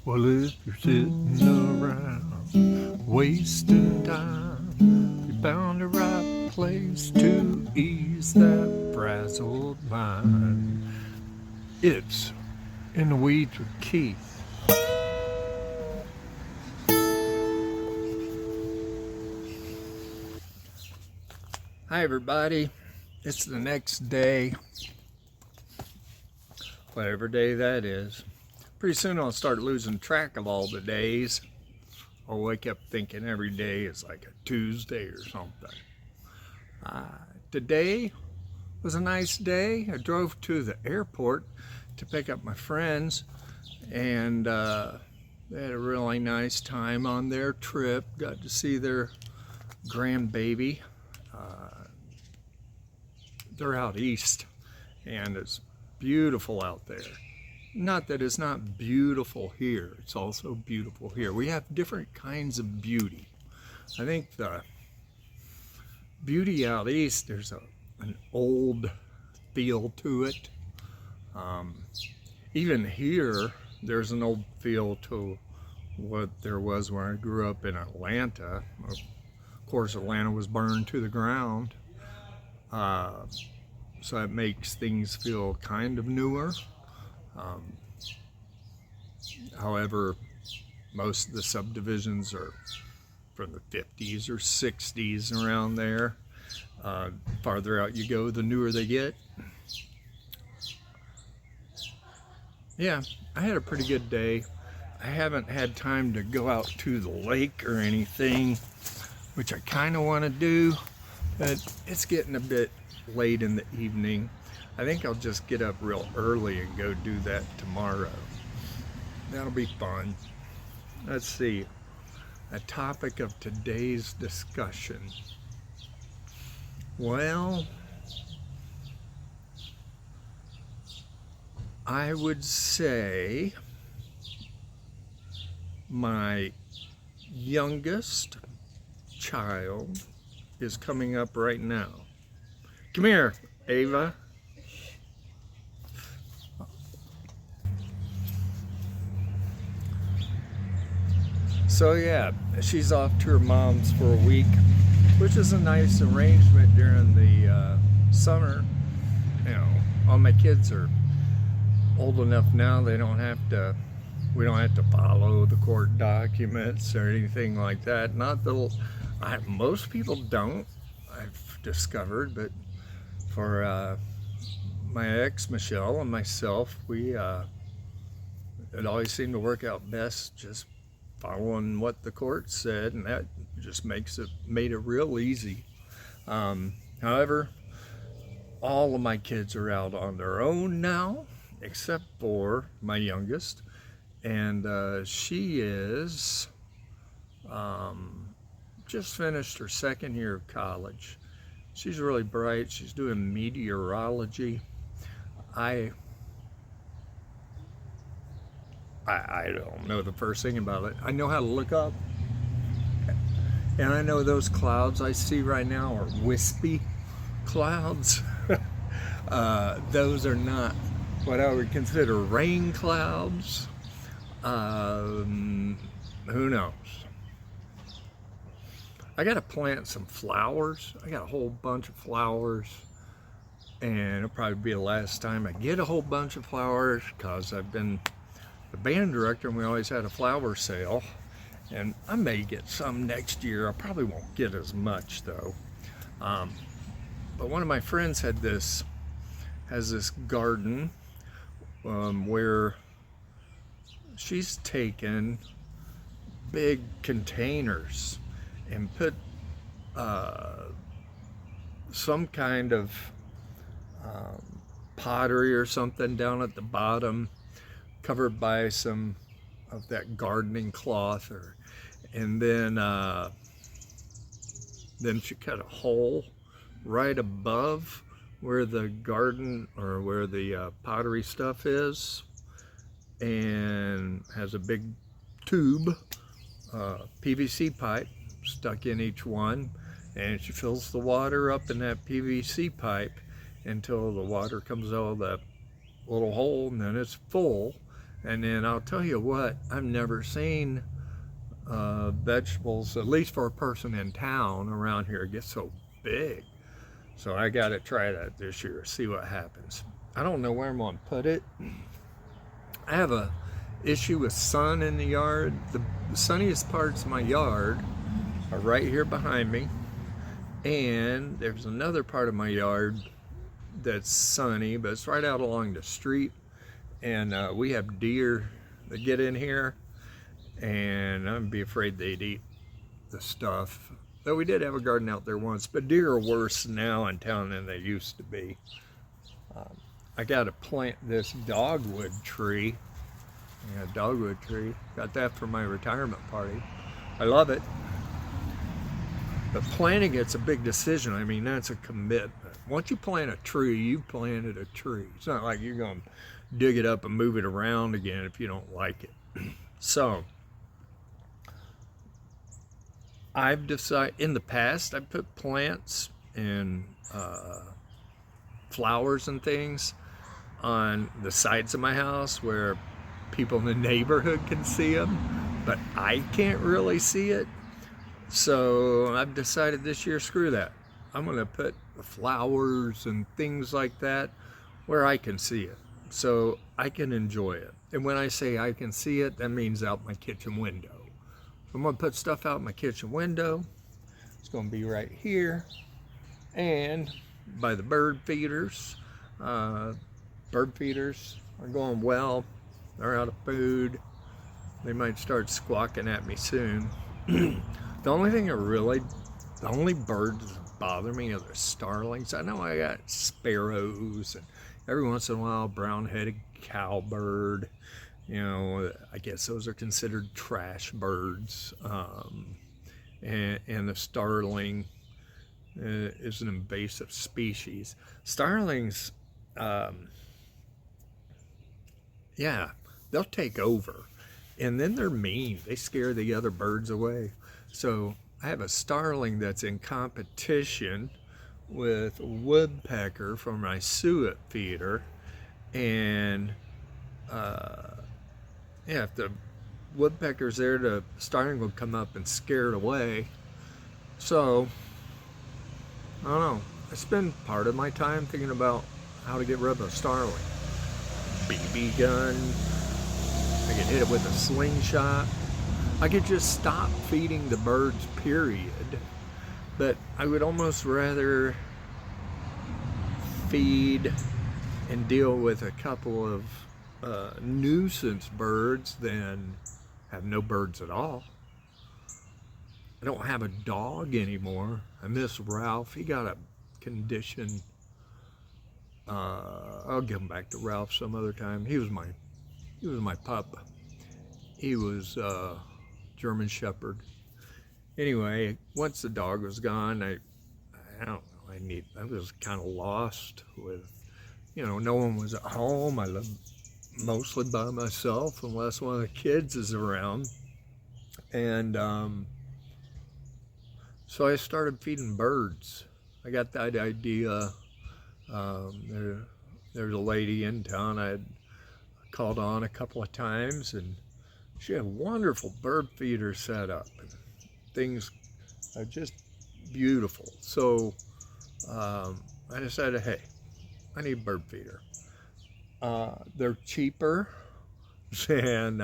Well, if you're sitting around wasting time, you found the right place to ease that frazzled mind. It's In the Weeds with Keith. Hi, everybody. It's the next day, whatever day that is. Pretty soon I'll start losing track of all the days. I'll wake up thinking every day is like a Tuesday or something. Today was a nice day. I drove to the airport to pick up my friends, and they had a really nice time on their trip. Got to see their grandbaby. They're out east, and it's beautiful out there. Not that it's not beautiful here, it's also beautiful here. We have different kinds of beauty. I think the beauty out east, there's an old feel to it. Even here, there's an old feel to what there was when I grew up in Atlanta. Of course, Atlanta was burned to the ground. So it makes things feel kind of newer. However, most of the subdivisions are from the 50s or 60s, around there. Farther out you go, the newer they get. Yeah, I had a pretty good day. I haven't had time to go out to the lake or anything, which I kind of want to do, but it's getting a bit late in the evening. I think I'll just get up real early and go do that tomorrow. That'll be fun. Let's see, a topic of today's discussion. Well, I would say my youngest child is coming up right now. Come here, Ava. So yeah, she's off to her mom's for a week, which is a nice arrangement during the summer. You know, all my kids are old enough now, we don't have to follow the court documents or anything like that. Not that most people don't, I've discovered, but for my ex Michelle and myself, it always seemed to work out best just following what the court said, and that just made it real easy. However, all of my kids are out on their own now, except for my youngest, and she is just finished her second year of college. She's really bright. She's doing meteorology. I don't know the first thing about it. I know how to look up, and I know those clouds I see right now are wispy clouds. Those are not what I would consider rain clouds. Who knows? I gotta plant some flowers. I got a whole bunch of flowers, and it'll probably be the last time I get a whole bunch of flowers, because I've been the band director and we always had a flower sale, and I may get some next year. I probably won't get as much though. But one of my friends has this garden where she's taken big containers and put some kind of pottery or something down at the bottom, covered by some of that gardening cloth, and then she cut a hole right above where the garden or where the pottery stuff is, and has a big tube, PVC pipe stuck in each one, and she fills the water up in that PVC pipe until the water comes out of that little hole, and then it's full, And then I'll tell you what, I've never seen vegetables, at least for a person in town around here, get so big. So I got to try that this year, see what happens. I don't know where I'm going to put it. I have a issue with sun in the yard. The sunniest parts of my yard are right here behind me. And there's another part of my yard that's sunny, but it's right out along the street. And we have deer that get in here, and I'm be afraid they'd eat the stuff. Though we did have a garden out there once, but deer are worse now in town than they used to be. I got to plant this dogwood tree. Yeah, dogwood tree. Got that for my retirement party. I love it. But planting it's a big decision. I mean, that's a commitment. Once you plant a tree, you've planted a tree. It's not like you're going to dig it up and move it around again if you don't like it. So, I've decided, in the past, I put plants and flowers and things on the sides of my house where people in the neighborhood can see them, but I can't really see it. So I've decided this year, screw that. I'm gonna put the flowers and things like that where I can see it, so I can enjoy it. And when I say I can see it, that means out my kitchen window. So I'm gonna put stuff out my kitchen window. It's gonna be right here, and by the bird feeders. Bird feeders are going well. They're out of food. They might start squawking at me soon. The only birds that bother me are the starlings. I know I got sparrows, and every once in a while, brown-headed cowbird. You know, I guess those are considered trash birds. And the starling is an invasive species. Starlings, yeah, they'll take over, and then they're mean. They scare the other birds away. So I have a starling that's in competition with a woodpecker for my suet feeder, and yeah, if the woodpecker's there, the starling will come up and scare it away. So I don't know. I spend part of my time thinking about how to get rid of a starling. BB gun. I could hit it with a slingshot. I could just stop feeding the birds, period. But I would almost rather feed and deal with a couple of nuisance birds than have no birds at all. I don't have a dog anymore. I miss Ralph. He got a condition. I'll give him back to Ralph some other time. He was my pup. He was German Shepherd. Anyway, once the dog was gone, I don't know. I was kind of lost with, no one was at home. I lived mostly by myself unless one of the kids is around, and so I started feeding birds. I got that idea. There's a lady in town I had called on a couple of times, and she had a wonderful bird feeder set up. Things are just beautiful. So I decided, hey, I need a bird feeder. They're cheaper than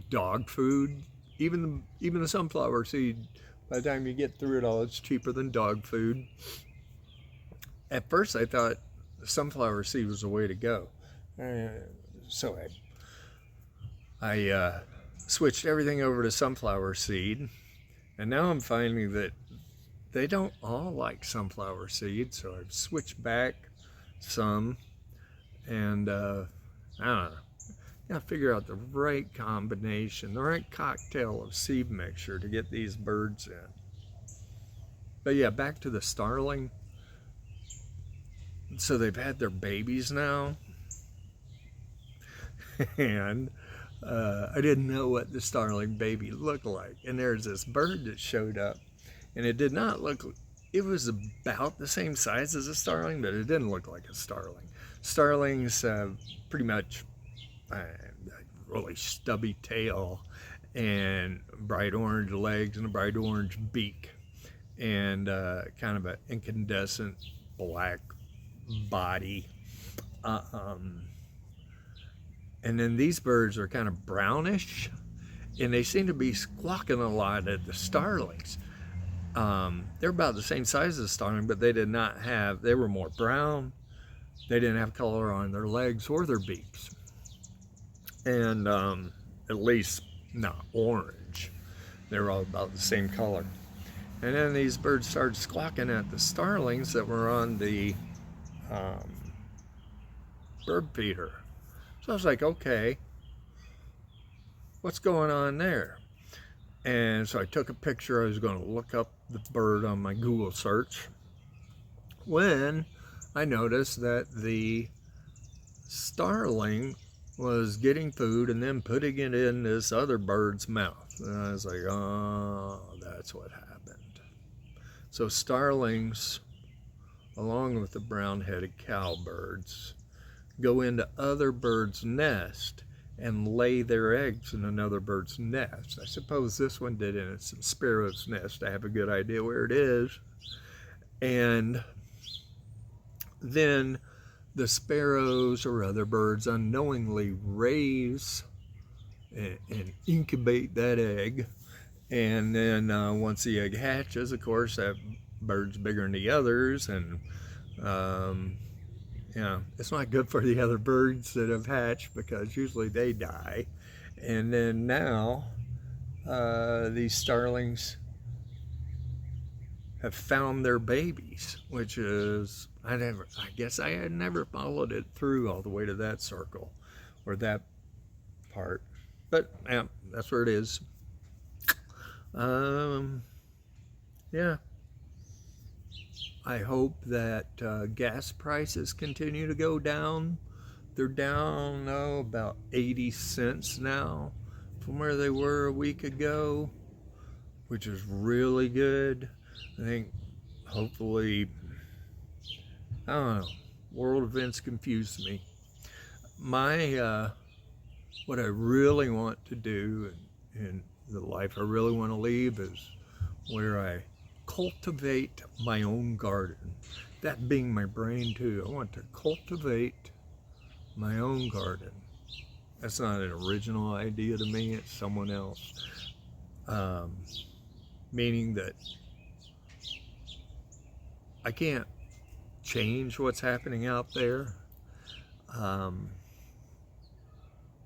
dog food. Even the sunflower seed, by the time you get through it all, it's cheaper than dog food. At first I thought the sunflower seed was the way to go. So I switched everything over to sunflower seed, and now I'm finding that they don't all like sunflower seed, so I've switched back some, and I don't know. Gotta figure out the right combination, the right cocktail of seed mixture to get these birds in. But yeah, back to the starling. So they've had their babies now, and I didn't know what the starling baby looked like. And there's this bird that showed up, and it did not look, it was about the same size as a starling, but it didn't look like a starling. Starlings pretty much really stubby tail and bright orange legs and a bright orange beak and kind of an incandescent black body. And then these birds are kind of brownish, and they seem to be squawking a lot at the starlings. They're about the same size as the starling, but they they were more brown. They didn't have color on their legs or their beaks. And at least not orange. They were all about the same color. And then these birds started squawking at the starlings that were on the bird feeder. So I was like, okay, what's going on there? And so I took a picture. I was going to look up the bird on my Google search when I noticed that the starling was getting food and then putting it in this other bird's mouth. And I was like, oh, that's what happened. So starlings, along with the brown-headed cowbirds, go into other birds' nests and lay their eggs in another bird's nest. I suppose this one did in some sparrow's nest. I have a good idea where it is. And then the sparrows or other birds unknowingly raise and incubate that egg. And then once the egg hatches, of course, that bird's bigger than the others, and it's not good for the other birds that have hatched because usually they die. And then now these starlings have found their babies, which is, I guess I had never followed it through all the way to that circle or that part, but yeah, that's where it is. Yeah, I hope that gas prices continue to go down. They're down about 80 cents now from where they were a week ago, which is really good. I think hopefully, I don't know, world events confuse me. What I really want to do in the life I really want to leave is where I cultivate my own garden. That being my brain too. I want to cultivate my own garden. That's not an original idea to me, it's someone else. Meaning that I can't change what's happening out there.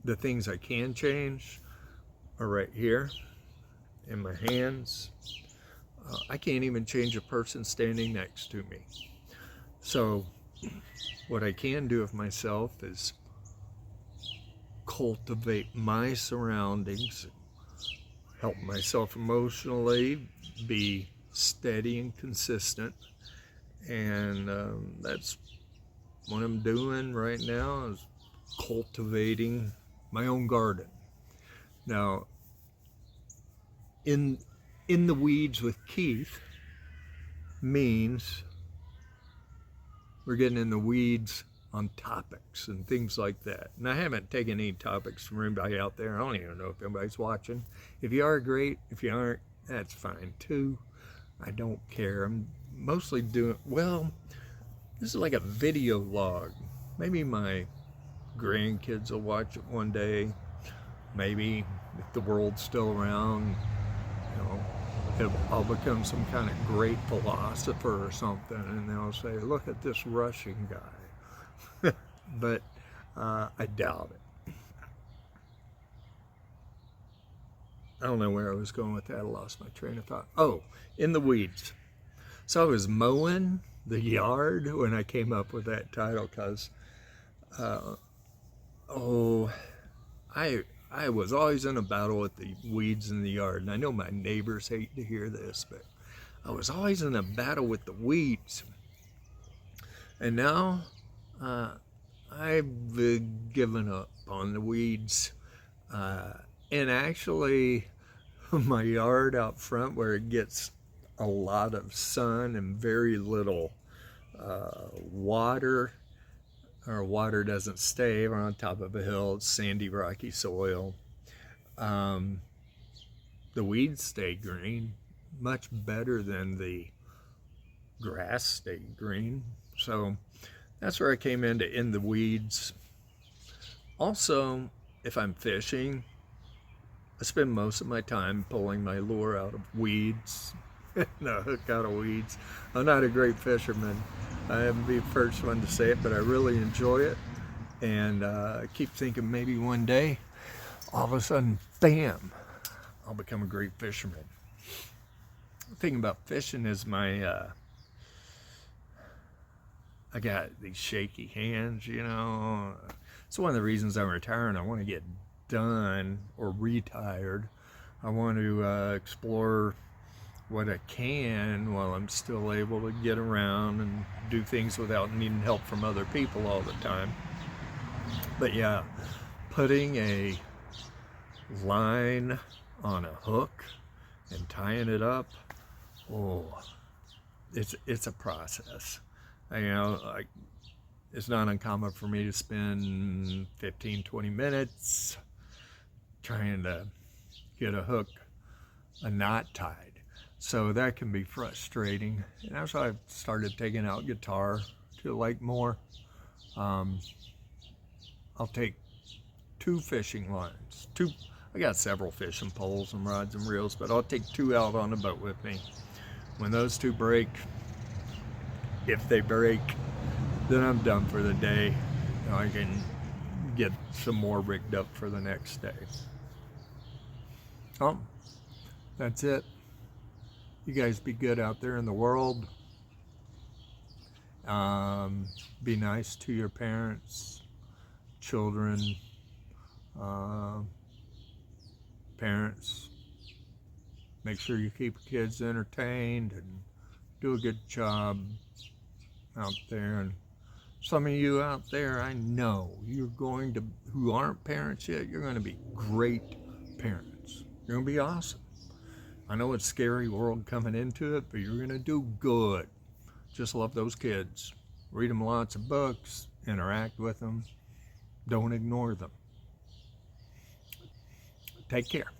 The things I can change are right here in my hands. I can't even change a person standing next to me. So what I can do of myself is cultivate my surroundings, help myself emotionally, be steady and consistent. And that's what I'm doing right now, is cultivating my own garden. Now, in the weeds with Keith means we're getting in the weeds on topics and things like that. And I haven't taken any topics from anybody out there. I don't even know if anybody's watching. If you are, great. If you aren't, that's fine too. I don't care. I'm mostly doing, well, this is like a video log. Maybe my grandkids will watch it one day. Maybe if the world's still around, I'll become some kind of great philosopher or something, and they'll say, look at this Russian guy. But I doubt it. I don't know where I was going with that. I lost my train of thought. Oh, in the weeds. So I was mowing the yard when I came up with that title because, I was always in a battle with the weeds in the yard. And I know my neighbors hate to hear this, but I was always in a battle with the weeds. And now I've given up on the weeds. And actually, my yard out front where it gets a lot of sun and very little water, or water doesn't stay. We're on top of a hill, it's sandy, rocky soil. The weeds stay green, much better than the grass stayed green. So that's where I came in the weeds. Also, if I'm fishing, I spend most of my time pulling my lure out of weeds, the hook out of weeds. I'm not a great fisherman. I am the first one to say it, but I really enjoy it. And I keep thinking maybe one day, all of a sudden, bam, I'll become a great fisherman. The thing about fishing is I got these shaky hands, you know. It's one of the reasons I'm retiring. I want to get done or retired. I want to explore what I can while I'm still able to get around and do things without needing help from other people all the time. But yeah, putting a line on a hook and tying it up, oh, it's a process. It's not uncommon for me to spend 15-20 minutes trying to get a knot tied. So that can be frustrating. And that's why I've started taking out guitar to the lake more. I'll take 2 fishing lines. I got several fishing poles and rods and reels, but I'll take 2 out on the boat with me. When those 2 break, if they break, then I'm done for the day. I can get some more rigged up for the next day. Oh, that's it. You guys be good out there in the world. Be nice to your parents, children, parents. Make sure you keep your kids entertained and do a good job out there. And some of you out there, I know who aren't parents yet, you're going to be great parents. You're going to be awesome. I know it's a scary world coming into it, but you're going to do good. Just love those kids. Read them lots of books, interact with them. Don't ignore them. Take care.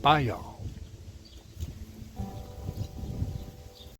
Bye, y'all.